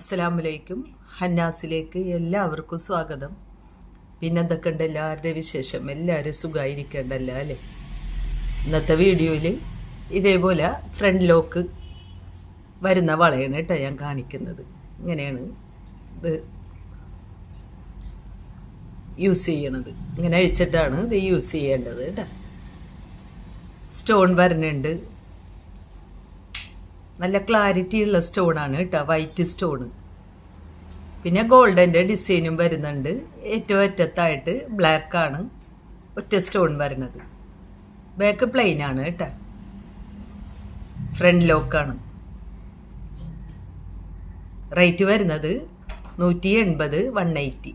അസ്സലാമലൈക്കും. ഹന്നാസിലേക്ക് എല്ലാവർക്കും സ്വാഗതം. പിന്നെന്തൊക്കെ ഉണ്ട് എല്ലാവരുടെ വിശേഷം? എല്ലാവരും സുഖമായിരിക്കേണ്ടല്ലോ അല്ലേ? ഇന്നത്തെ വീഡിയോയിൽ ഇതേപോലെ ഫ്രണ്ട് ലോക്ക് വരുന്ന വളയാണ് കേട്ടോ ഞാൻ കാണിക്കുന്നത്. ഇങ്ങനെയാണ് ഇത് യൂസ് ചെയ്യണത്. ഇങ്ങനെ അഴിച്ചിട്ടാണ് ഇത് യൂസ് ചെയ്യേണ്ടത് കേട്ടോ. സ്റ്റോൺ വരുന്നുണ്ട്, നല്ല ക്ലാരിറ്റി ഉള്ള സ്റ്റോണാണ് കേട്ടോ, വൈറ്റ് സ്റ്റോണ്. പിന്നെ ഗോൾഡൻ്റെ ഡിസൈനും വരുന്നുണ്ട്. ഏറ്റവും അറ്റത്തായിട്ട് ബ്ലാക്കാണ് ഒറ്റ സ്റ്റോൺ വരുന്നത്. ബാക്ക് പ്ലെയിൻ ആണ് കേട്ടോ. ഫ്രണ്ട് ലോക്കാണ്. റേറ്റ് വരുന്നത് 180, 180.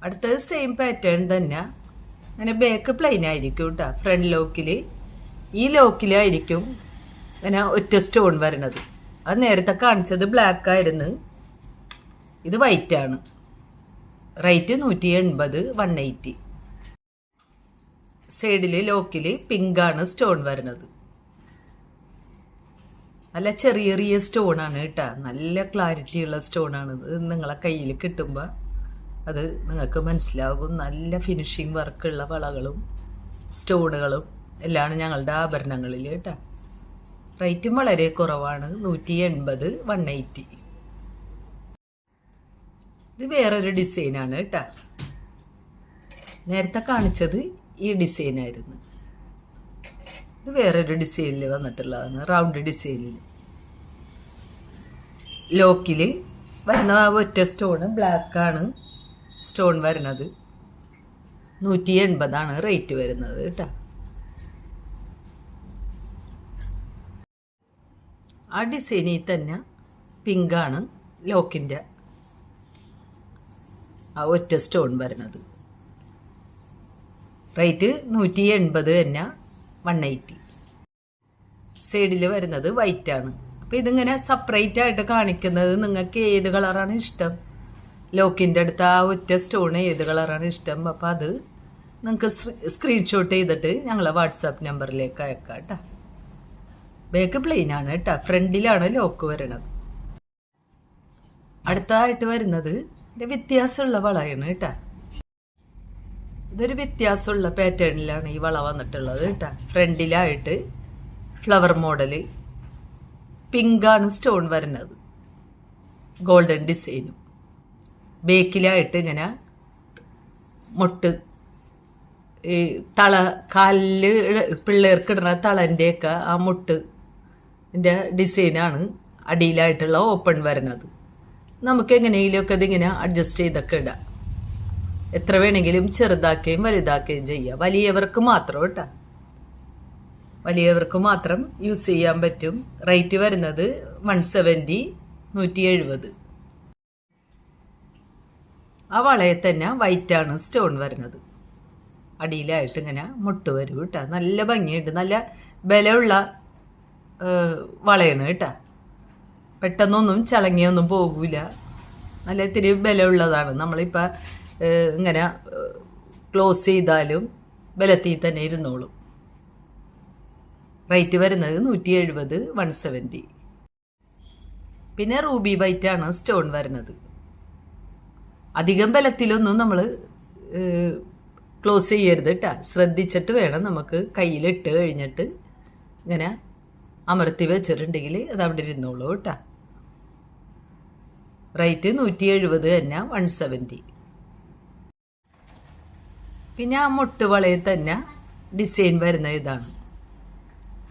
അടുത്തത് സെയിം പാറ്റേൺ തന്നെ. അങ്ങനെ ബാക്ക് പ്ലെയിൻ ആയിരിക്കും കേട്ടോ. ഫ്രണ്ട് ലോക്കിൽ ഈ ലോക്കിലായിരിക്കും ഇങ്ങനെ ഒറ്റ സ്റ്റോൺ വരണത്. അത് നേരത്തെ കാണിച്ചത് ബ്ലാക്ക് ആയിരുന്നു, ഇത് വൈറ്റ് ആണ്. റേറ്റ് 180, 180. സൈഡിൽ ലോക്കിൽ പിങ്ക് ആണ് സ്റ്റോൺ വരുന്നത്. നല്ല ചെറിയ ചെറിയ സ്റ്റോൺ ആണ് കേട്ടോ. നല്ല ക്ലാരിറ്റി ഉള്ള സ്റ്റോൺ ആണ്. ഇത് നിങ്ങളെ കയ്യിൽ കിട്ടുമ്പോൾ അത് നിങ്ങൾക്ക് മനസ്സിലാകും. നല്ല ഫിനിഷിങ് വർക്കുള്ള വളകളും സ്റ്റോണുകളും എല്ലാം ഞങ്ങളുടെ ആഭരണങ്ങളിൽ കേട്ടോ. റേറ്റും വളരെ കുറവാണ്, 180, 180. ഇത് വേറൊരു ഡിസൈനാണ് കേട്ടോ. നേരത്തെ കാണിച്ചത് ഈ ഡിസൈനായിരുന്നു. ഇത് വേറൊരു ഡിസൈനിൽ വന്നിട്ടുള്ളതാണ്, റൗണ്ട് ഡിസൈനിൽ. ലോക്കിൽ വരുന്ന ഒറ്റ സ്റ്റോണ് ബ്ലാക്കാണ് സ്റ്റോൺ വരുന്നത്. 180 ആണ് റേറ്റ് വരുന്നത് കേട്ടോ. ആ ഡിസൈനിൽ തന്നെ പിങ്കാണ് ലോക്കിൻ്റെ ആ ഒറ്റ സ്റ്റോൺ വരുന്നത്. റേറ്റ് 180 തന്നെ, 180. സൈഡിൽ വരുന്നത് വൈറ്റ് ആണ്. അപ്പോൾ ഇതിങ്ങനെ സെപ്പറേറ്റ് ആയിട്ട് കാണിക്കുന്നത് നിങ്ങൾക്ക് ഏത് കളറാണ് ഇഷ്ടം, ലോക്കിൻ്റെ അടുത്ത് ആ ഒറ്റ സ്റ്റോൺ ഏത് കളറാണ് ഇഷ്ടം, അപ്പോൾ അത് നിങ്ങൾക്ക് സ്ക്രീൻഷോട്ട് ചെയ്തിട്ട് ഞങ്ങളെ വാട്സാപ്പ് നമ്പറിലേക്ക് അയക്കാം കേട്ടോ. ബാക്ക് പ്ലെയിൻ ആണ് കേട്ടോ. ഫ്രണ്ടിലാണ് ലോക്ക് വരണത്. അടുത്തതായിട്ട് വരുന്നത് വ്യത്യാസമുള്ള വളയാണ് കേട്ടോ. ഇതൊരു വ്യത്യാസമുള്ള പാറ്റേണിലാണ് ഈ വള വന്നിട്ടുള്ളത് കേട്ടോ. ഫ്രണ്ടിലായിട്ട് ഫ്ലവർ മോഡല് പിങ്കാണ് സ്റ്റോൺ വരുന്നത്, ഗോൾഡൻ ഡിസൈനും. ബേക്കിലായിട്ട് ഇങ്ങനെ മുട്ട്, ഈ തള, കാലില് പിള്ളേർക്ക് ഇടുന്ന തളൻ്റെയൊക്കെ ആ മുട്ടിൻ്റെ ഡിസൈനാണ് അടിയിലായിട്ടുള്ള ഓപ്പൺ വരുന്നത്. നമുക്ക് എങ്ങനെയെങ്കിലുമൊക്കെ ഇതിങ്ങനെ അഡ്ജസ്റ്റ് ചെയ്തൊക്കെ ഇടാം. എത്ര വേണമെങ്കിലും ചെറുതാക്കുകയും വലുതാക്കുകയും ചെയ്യാം. വലിയവർക്ക് മാത്രം കേട്ടോ, വലിയവർക്ക് മാത്രം യൂസ് ചെയ്യാൻ പറ്റും. റേറ്റ് വരുന്നത് 170, 170. ആ വളയെ തന്നെ വൈറ്റാണ് സ്റ്റോൺ വരുന്നത്. അടിയിലായിട്ട് ഇങ്ങനെ മുട്ട് വരും കേട്ടോ. നല്ല ഭംഗിയുണ്ട്, നല്ല ബലമുള്ള വളയാണ് കേട്ടോ. പെട്ടെന്നൊന്നും ചളങ്ങിയൊന്നും പോകൂല. നല്ല ഇത്തിരി ബലമുള്ളതാണ്. നമ്മളിപ്പോൾ ഇങ്ങനെ ക്ലോസ് ചെയ്താലും ബലത്തിൽ തന്നെ ഇരുന്നോളും. റേറ്റ് വരുന്നത് 170, 170. പിന്നെ റൂബി വൈറ്റ് ആണ് സ്റ്റോൺ വരുന്നത്. അധികം ബലത്തിലൊന്നും നമ്മൾ ക്ലോസ് ചെയ്യരുത് കേട്ടോ. ശ്രദ്ധിച്ചിട്ട് വേണം നമുക്ക് കയ്യിലിട്ട് കഴിഞ്ഞിട്ട് ഇങ്ങനെ അമർത്തി വെച്ചിട്ടുണ്ടെങ്കിൽ അത് അവിടെ ഇരുന്നോളൂ കേട്ടോ. റേറ്റ് 170 തന്നെ, 170. പിന്നെ ആ മുട്ട് വളയിൽ തന്നെ ഡിസൈൻ വരുന്ന ഇതാണ്.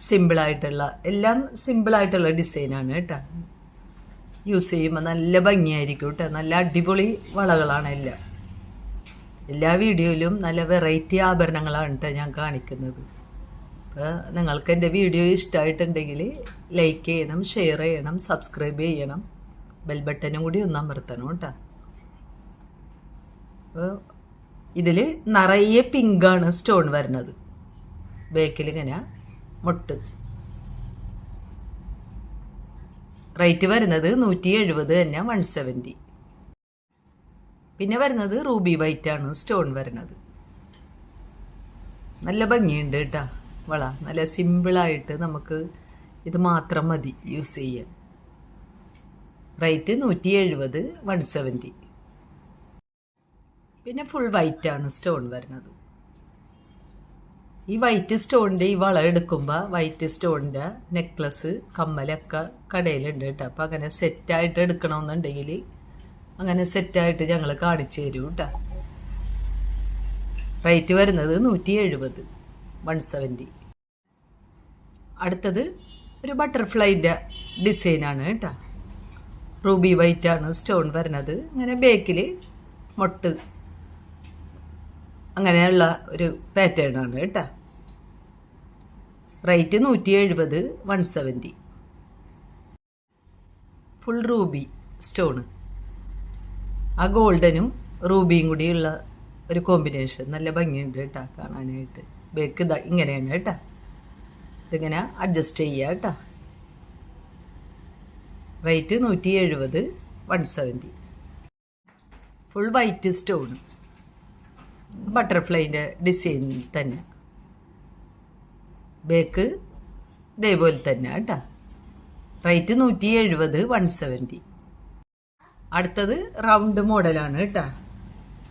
സിമ്പിളായിട്ടുള്ള, എല്ലാം സിമ്പിളായിട്ടുള്ള ഡിസൈനാണ് കേട്ടോ. യൂസ് ചെയ്യുമ്പോൾ നല്ല ഭംഗിയായിരിക്കും കേട്ടോ. നല്ല അടിപൊളി വളകളാണ് എല്ലാം. എല്ലാ വീഡിയോയിലും നല്ല വെറൈറ്റി ആഭരണങ്ങളാണ് കേട്ടോ ഞാൻ കാണിക്കുന്നത്. അപ്പോൾ നിങ്ങൾക്ക് എൻ്റെ വീഡിയോ ഇഷ്ടമായിട്ടുണ്ടെങ്കിൽ ലൈക്ക് ചെയ്യണം, ഷെയർ ചെയ്യണം, സബ്സ്ക്രൈബ് ചെയ്യണം, ബെൽ ബട്ടനും കൂടി ഒന്ന് അമർത്തണം കേട്ടോ. അപ്പോൾ ഇതിൽ നിറയെ പിങ്കാണ് സ്റ്റോൺ വരുന്നത്. ബാക്കിൽ ഇങ്ങനെ മുട്ട്. റേറ്റ് വരുന്നത് 170 തന്നെ, 170. പിന്നെ വരുന്നത് റൂബി വൈറ്റ് ആണ് സ്റ്റോൺ വരുന്നത്. നല്ല ഭംഗിയുണ്ട് കേട്ടോ വള. നല്ല സിമ്പിളായിട്ട് നമുക്ക് ഇത് മാത്രം മതി യൂസ് ചെയ്യാൻ. റേറ്റ് 170, 170. പിന്നെ ഫുൾ വൈറ്റ് ആണ് സ്റ്റോൺ വരുന്നത്. ഈ വൈറ്റ് സ്റ്റോണിൻ്റെ ഈ വള എടുക്കുമ്പോൾ വൈറ്റ് സ്റ്റോണിൻ്റെ നെക്ലസ് കമ്മലൊക്കെ കടയിലുണ്ട് കേട്ടോ. അപ്പം അങ്ങനെ സെറ്റായിട്ട് എടുക്കണമെന്നുണ്ടെങ്കിൽ അങ്ങനെ സെറ്റായിട്ട് ഞങ്ങൾ കാണിച്ചു തരും കേട്ടോ. റേറ്റ് വരുന്നത് 170, 170. അടുത്തത് ഒരു ബട്ടർഫ്ലൈൻ്റെ ഡിസൈനാണ് കേട്ടോ. റൂബി വൈറ്റ് ആണ് സ്റ്റോൺ വരുന്നത്. അങ്ങനെ ബേക്കിൽ മൊട്ട് അങ്ങനെയുള്ള ഒരു പാറ്റേൺ ആണ് കേട്ടോ. റേറ്റ് 170, 170. Full Ruby stone. ആ ഗോൾഡനും റൂബിയും കൂടിയുള്ള ഒരു കോമ്പിനേഷൻ നല്ല ഭംഗിയുണ്ട് കേട്ടോ കാണാനായിട്ട്. ബേക്ക് ഇതാ ഇങ്ങനെയാണ് കേട്ടോ. ഇതിങ്ങനെ അഡ്ജസ്റ്റ് ചെയ്യുക കേട്ടോ. റേറ്റ് 170, 170. ഫുൾ വൈറ്റ് സ്റ്റോൺ, ബട്ടർഫ്ലൈൻ്റെ ഡിസൈൻ തന്നെ. ബേക്ക് ഇതേപോലെ തന്നെ കേട്ടോ. റേറ്റ് 170, 170. അടുത്തത് റൗണ്ട് മോഡലാണ് കേട്ടോ.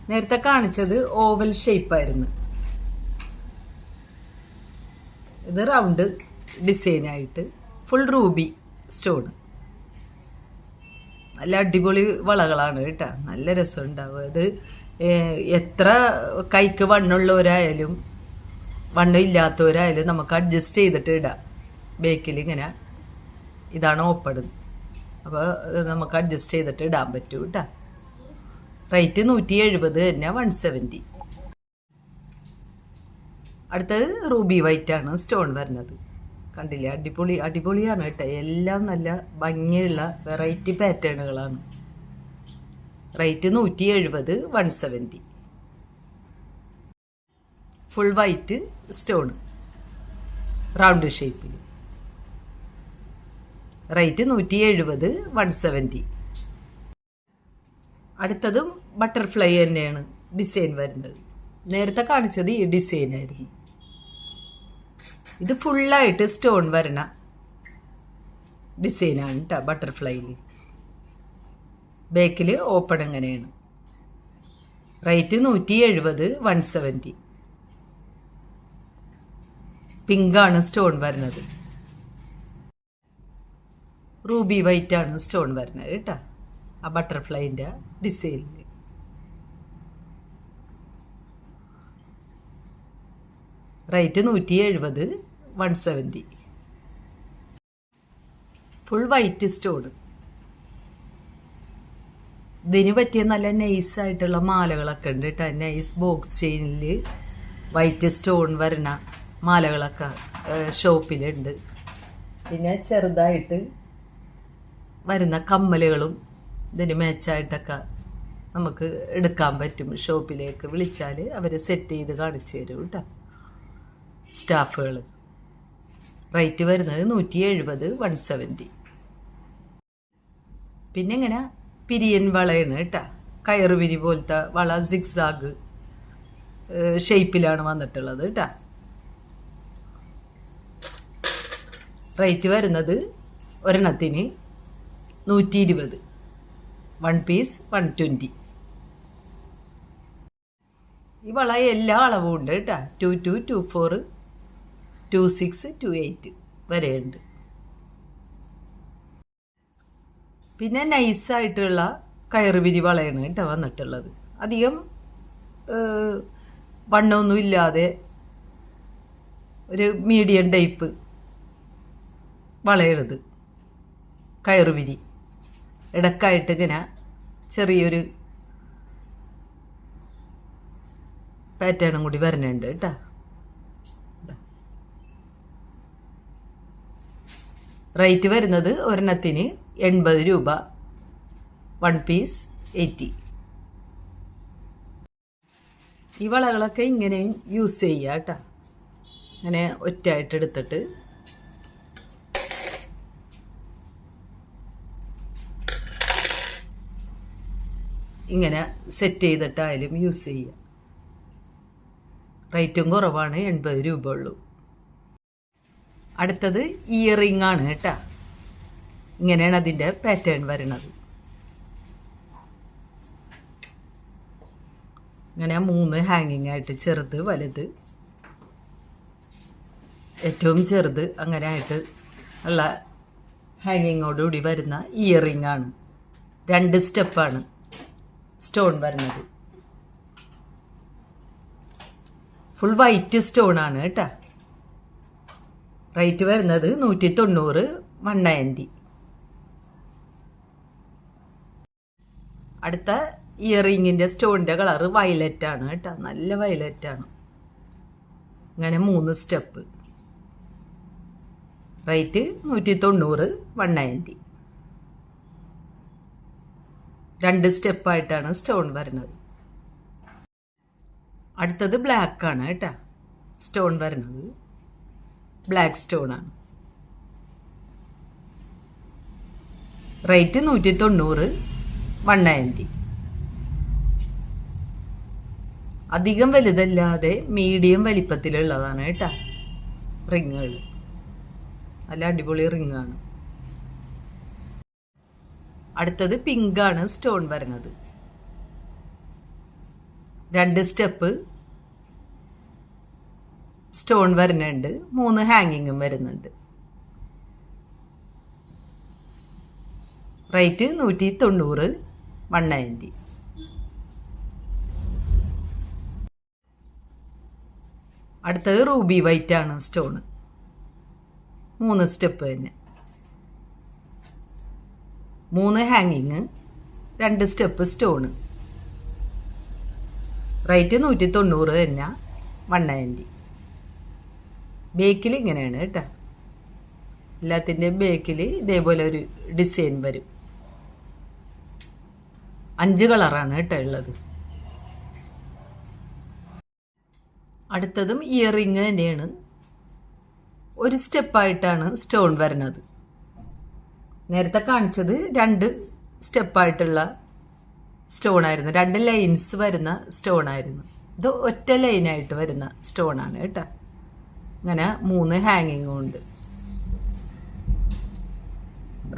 നേരത്തെ കാണിച്ചത് ഓവൽ ഷേപ്പായിരുന്നു. ഇത് റൗണ്ട് ഡിസൈനായിട്ട് ഫുൾ റൂബി സ്റ്റോൺ. നല്ല അടിപൊളി വളകളാണ് കേട്ടോ. നല്ല രസമുണ്ടാവും. അത് എത്ര കൈക്ക് വണ്ണുള്ളവരായാലും വണ്ണം ഇല്ലാത്തവരായാലും നമുക്ക് അഡ്ജസ്റ്റ് ചെയ്തിട്ട് ഇടാം. ബേക്കിൽ ഇങ്ങനെ ഇതാണ് ഓപ്പൺ. അപ്പോൾ നമുക്ക് അഡ്ജസ്റ്റ് ചെയ്തിട്ട് ഇടാൻ പറ്റും കേട്ടോ. റേറ്റ് 170 തന്നെ, 170. അടുത്തത് റൂബി വൈറ്റ് ആണ് സ്റ്റോൺ വരുന്നത്. കണ്ടില്ലേ, അടിപൊളിയാണ് കേട്ടോ. എല്ലാം നല്ല ഭംഗിയുള്ള വെറൈറ്റി പാറ്റേണുകളാണ്. Rate 170, 170. Full white stone round ഷേപ്പിൽ. റേറ്റ് 170, 170. അടുത്തതും ബട്ടർഫ്ലൈ തന്നെയാണ് ഡിസൈൻ വരുന്നത്. നേരത്തെ കാണിച്ചത് ഈ ഡിസൈനായിരുന്നു. ഇത് ഫുള്ളായിട്ട് സ്റ്റോൺ വരണ ഡിസൈനാണ് കേട്ടോ ബട്ടർഫ്ലൈയിൽ. ബേക്കിൽ ഓപ്പൺ എങ്ങനെയാണ്. റേറ്റ് 170, 170. പിങ്കാണ് സ്റ്റോൺ വരുന്നത്. റൂബി വൈറ്റ് ആണ് സ്റ്റോൺ വരുന്നത് കേട്ടോ. ആ ബട്ടർഫ്ലൈൻ്റെ ഡിസൈനിൽ. റേറ്റ് 170, 170. Full white stone. ഇതിന് പറ്റിയ നല്ല നൈസായിട്ടുള്ള മാലകളൊക്കെ ഉണ്ട് കേട്ടോ. നൈസ് ബോക്സ് ചെയിനിൽ വൈറ്റ് സ്റ്റോൺ വരുന്ന മാലകളൊക്കെ ഷോപ്പിലുണ്ട്. പിന്നെ ചെറുതായിട്ട് വരുന്ന കമ്മലുകളും ഇതിന് മാച്ചായിട്ടൊക്കെ നമുക്ക് എടുക്കാൻ പറ്റും. ഷോപ്പിലേക്ക് വിളിച്ചാൽ അവർ സെറ്റ് ചെയ്ത് കാണിച്ചു തരും കേട്ടോ സ്റ്റാഫുകൾ. റേറ്റ് വരുന്നത് 170, 170. പിന്നെ ഇങ്ങനെ പിരിയൻ വളയാണ് കേട്ടോ. കയറുപിരി പോലത്തെ വള സിക്സാഗ് ഷേപ്പിലാണ് വന്നിട്ടുള്ളത് കേട്ടോ. റേറ്റ് വരുന്നത് ഒരെണ്ണത്തിന് 120, 1 പീസ് 120. ഈ വള എല്ലാ അളവും ഉണ്ട് കേട്ടോ. 22, 24, 26, 28 വരെയുണ്ട്. പിന്നെ നൈസായിട്ടുള്ള കയറുപിരി വളയാണ് കേട്ടോ വന്നിട്ടുള്ളത്. അധികം വണ്ണമൊന്നും ഇല്ലാതെ ഒരു മീഡിയം ടൈപ്പ് വളയരുത്. കയറുപിരി ഇടക്കായിട്ട് ഇങ്ങനെ ചെറിയൊരു പാറ്റേണും കൂടി വരുന്നുണ്ട് കേട്ടോ. റേറ്റ് വരുന്നത് ഒരെണ്ണത്തിന് 80 രൂപ, 1 പീസ് 80. ഈ വളകളൊക്കെ ഇങ്ങനെയും യൂസ് ചെയ്യുക കേട്ടോ. ഇങ്ങനെ ഒറ്റയായിട്ട് എടുത്തിട്ട് ഇങ്ങനെ സെറ്റ് ചെയ്തിട്ടായാലും യൂസ് ചെയ്യുക. റേറ്റും കുറവാണ്, 80 രൂപ ഉള്ളൂ. അടുത്തത് ഇയറിംഗ് ആണ് കേട്ടോ. ഇങ്ങനെയാണ് അതിൻ്റെ പാറ്റേൺ വരുന്നത്. ഇങ്ങനെ 3 ഹാങ്ങിങ് ആയിട്ട് ചെറുത് വലുത് ഏറ്റവും ചെറുത് അങ്ങനെ ആയിട്ട് ഉള്ള ഹാങ്ങിങ്ങോടുകൂടി വരുന്ന ഇയറിംഗ് ആണ്. 2 സ്റ്റെപ്പാണ് സ്റ്റോൺ വരുന്നത്. ഫുൾ വൈറ്റ് സ്റ്റോൺ ആണ് കേട്ടോ. റേറ്റ് വരുന്നത് 190, 190. അടുത്ത ഇയറിങ്ങിൻ്റെ സ്റ്റോണിൻ്റെ കളറ് വയലറ്റ് ആണ് കേട്ടോ. നല്ല വയലറ്റ് ആണ്. ഇങ്ങനെ 3 സ്റ്റെപ്പ്. റേറ്റ് 190, 190. 2 സ്റ്റെപ്പായിട്ടാണ് സ്റ്റോൺ വരുന്നത്. അടുത്തത് ബ്ലാക്ക് ആണ് കേട്ടോ. സ്റ്റോൺ വരുന്നത് ബ്ലാക്ക് സ്റ്റോൺ ആണ്. റേറ്റ് 190, 190. അധികം വലുതല്ലാതെ മീഡിയം വലിപ്പത്തിലുള്ളതാണ് കേട്ടോ റിങ്ങുകൾ. നല്ല അടിപൊളി റിങ്ങാണ്. അടുത്തത് പിങ്ക് ആണ് സ്റ്റോൺ വരുന്നത്. 2 സ്റ്റെപ്പ് സ്റ്റോൺ വരുന്നുണ്ട്. 3 ഹാങ്ങിങ്ങും വരുന്നുണ്ട്. റേറ്റ് 190, 190. അടുത്തത് റൂബി വൈറ്റ് ആണ് സ്റ്റോൺ. 3 സ്റ്റെപ്പ് തന്നെ. 3 ഹാങ്ങിങ്, 2 സ്റ്റെപ്പ് സ്റ്റോണ്. റേറ്റ് 190 തന്നെ, 190. ബേക്കിൽ ഇങ്ങനെയാണ് കേട്ടോ. എല്ലാത്തിൻ്റെയും ബേക്കിൽ ഇതേപോലെ ഒരു ഡിസൈൻ വരും. 5 കളറാണ് കേട്ടോ ഉള്ളത്. അടുത്തതും ഇയറിങ് തന്നെയാണ്. 1 സ്റ്റെപ്പായിട്ടാണ് സ്റ്റോൺ വരുന്നത്. നേരത്തെ കാണിച്ചത് 2 സ്റ്റെപ്പായിട്ടുള്ള സ്റ്റോൺ ആയിരുന്നു. 2 ലൈൻസ് വരുന്ന സ്റ്റോൺ ആയിരുന്നു. ഇത് ഒറ്റ ലൈനായിട്ട് വരുന്ന സ്റ്റോണാണ് കേട്ടോ. ഇങ്ങനെ 3 ഹാങ്ങിങ്ങും ഉണ്ട്.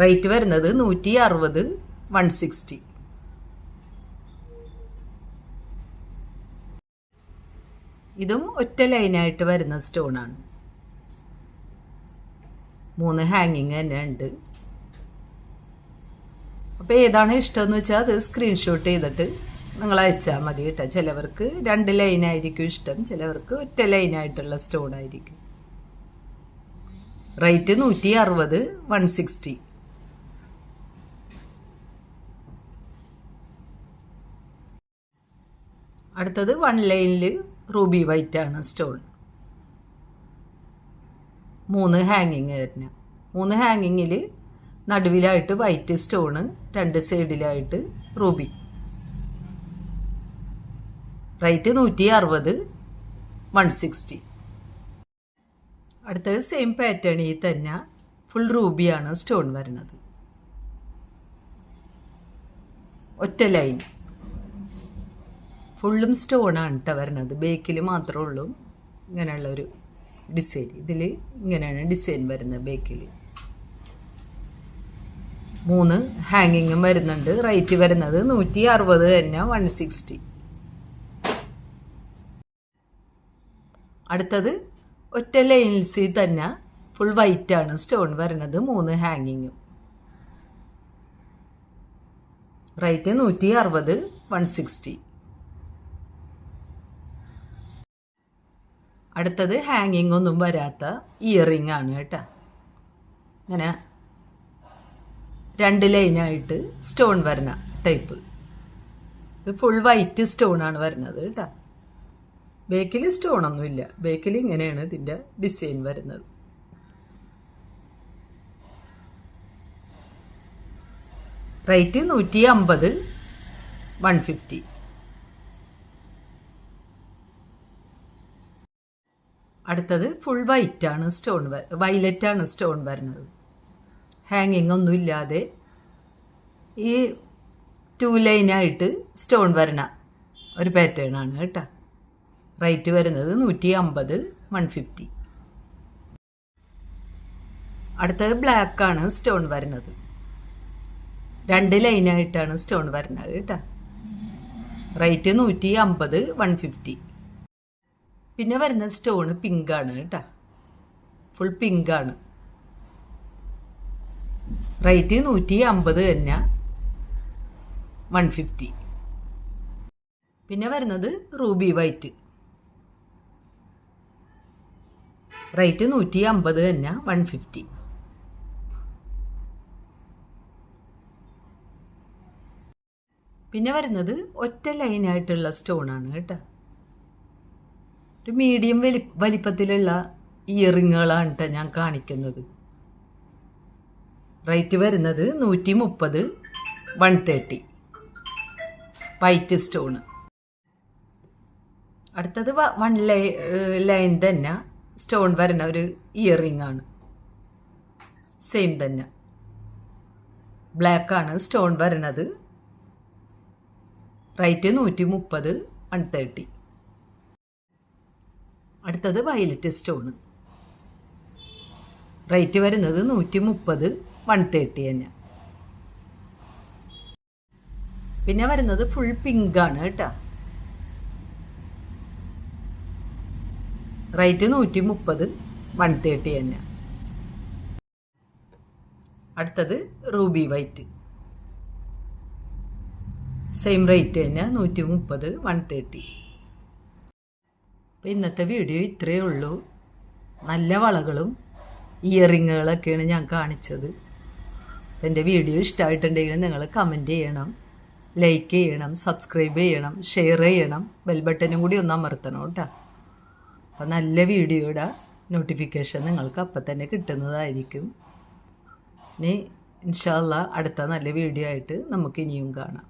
റേറ്റ് വരുന്നത് 160, 160. ഇതും ഒറ്റ ലൈനായിട്ട് വരുന്ന സ്റ്റോണാണ്. 3 ഹാങ്ങിങ് തന്നെ ഉണ്ട്. അപ്പോൾ ഏതാണ് ഇഷ്ടമെന്ന് വെച്ചാൽ അത് സ്ക്രീൻഷോട്ട് ചെയ്തിട്ട് നിങ്ങൾ അയച്ചാൽ മതി കേട്ടോ. ചിലവർക്ക് 2 ലൈനായിരിക്കും ഇഷ്ടം, ചിലവർക്ക് ഒറ്റ ലൈനായിട്ടുള്ള സ്റ്റോൺ ആയിരിക്കും. റേറ്റ് 160, 160. അടുത്തത് 1 ലൈനിൽ റൂബി വൈറ്റ് ആണ് സ്റ്റോൺ. 3 ഹാങ്ങിങ് തന്നെ. 3 ഹാങ്ങിങ്ങിൽ നടുവിലായിട്ട് വൈറ്റ് സ്റ്റോണ്, 2 സൈഡിലായിട്ട് റൂബി. റേറ്റ് 160, 160. അടുത്തത് സെയിം പാറ്റേണിൽ തന്നെ ഫുൾ റൂബിയാണ് സ്റ്റോൺ വരുന്നത്. ഒറ്റ ലൈൻ ഫുള്ളും സ്റ്റോണാണ് കേട്ടോ വരുന്നത്. ബേക്കിൽ മാത്രമേ ഉള്ളൂ ഇങ്ങനെയുള്ളൊരു ഡിസൈൻ. ഇതിൽ ഇങ്ങനെയാണ് ഡിസൈൻ വരുന്നത് ബേക്കിൽ. 3 ഹാങ്ങിങ്ങും വരുന്നുണ്ട്. റേറ്റ് വരുന്നത് 160 തന്നെ, 160. അടുത്തത് ഒറ്റ ലൈൻസിൽ തന്നെ ഫുൾ വൈറ്റ് ആണ് സ്റ്റോൺ വരുന്നത്. 3 ഹാങ്ങിങ്ങും. റേറ്റ് 160, 160. അടുത്തത് ഹാങ്ങിങ് ഒന്നും വരാത്ത ഇയറിംഗ് ആണ് കേട്ടോ. ഇങ്ങനെ 2 ലൈനായിട്ട് സ്റ്റോൺ വരുന്ന ടൈപ്പ്. ഇത് ഫുൾ വൈറ്റ് സ്റ്റോൺ ആണ് വരുന്നത് കേട്ടോ. ബേക്കിൽ സ്റ്റോണൊന്നുമില്ല. ബേക്കിൽ ഇങ്ങനെയാണ് ഇതിൻ്റെ ഡിസൈൻ വരുന്നത്. റേറ്റ് 150, 150. അടുത്തത് ഫുൾ വൈറ്റ് ആണ് സ്റ്റോൺ, വയലറ്റ് ആണ് സ്റ്റോൺ വരുന്നത്. ഹാങ്ങിങ് ഒന്നും ഇല്ലാതെ ഈ 2 ലൈനായിട്ട് സ്റ്റോൺ വരണ ഒരു പാറ്റേൺ ആണ് കേട്ടോ. റേറ്റ് വരുന്നത് 150, 150. അടുത്തത് ബ്ലാക്ക് ആണ് സ്റ്റോൺ വരുന്നത്. 2 ലൈനായിട്ടാണ് സ്റ്റോൺ വരുന്നത് കേട്ടോ. റേറ്റ് 150, 150. പിന്നെ വരുന്ന സ്റ്റോൺ പിങ്കാണ് കേട്ടോ, ഫുൾ പിങ്കാണ്. റേറ്റ് 150 തന്നെ, 150. പിന്നെ വരുന്നത് റൂബി വൈറ്റ്. റേറ്റ് 150 തന്നെ, 150. പിന്നെ വരുന്നത് ഒറ്റ ലൈനായിട്ടുള്ള സ്റ്റോണാണ് കേട്ടോ. ഒരു മീഡിയം വലിപ്പത്തിലുള്ള ഇയറിങ്ങുകളാണ് കേട്ടോ ഞാൻ കാണിക്കുന്നത്. റേറ്റ് വരുന്നത് 130, 130. White stone. അടുത്തത് 1 ലൈൻ തന്നെ സ്റ്റോൺ വരുന്ന ഒരു ഇയറിംഗ് ആണ്. സെയിം തന്നെ, ബ്ലാക്ക് ആണ് സ്റ്റോൺ വരുന്നത്. റേറ്റ് 130, 130. അടുത്തത് വയലറ്റ് സ്റ്റോണ്. റേറ്റ് വരുന്നത് 130, 130 തന്നെ. പിന്നെ വരുന്നത് ഫുൾ പിങ്ക് ആണ് കേട്ടോ. റേറ്റ് 130, 130 തന്നെ. അടുത്തത് റൂബി വൈറ്റ്. സെയിം റേറ്റ് തന്നെ, 130, 130. അപ്പോൾ ഇന്നത്തെ വീഡിയോ ഇത്രയേ ഉള്ളൂ. നല്ല വളകളും ഇയറിങ്ങുകളൊക്കെയാണ് ഞാൻ കാണിച്ചത്. അപ്പോൾ എൻ്റെ വീഡിയോ ഇഷ്ടമായിട്ടുണ്ടെങ്കിൽ നിങ്ങൾ കമൻറ്റ് ചെയ്യണം, ലൈക്ക് ചെയ്യണം, സബ്സ്ക്രൈബ് ചെയ്യണം, ഷെയർ ചെയ്യണം, ബെൽ ബട്ടനും കൂടി ഒന്ന് അമർത്തണം കേട്ടോ. അപ്പോൾ നല്ല വീഡിയോയുടെ നോട്ടിഫിക്കേഷൻ നിങ്ങൾക്ക് അപ്പം തന്നെ കിട്ടുന്നതായിരിക്കും. ഇനി ഇൻഷാ അല്ലാഹ് അടുത്ത നല്ല വീഡിയോ ആയിട്ട് നമുക്ക് ഇനിയും കാണാം.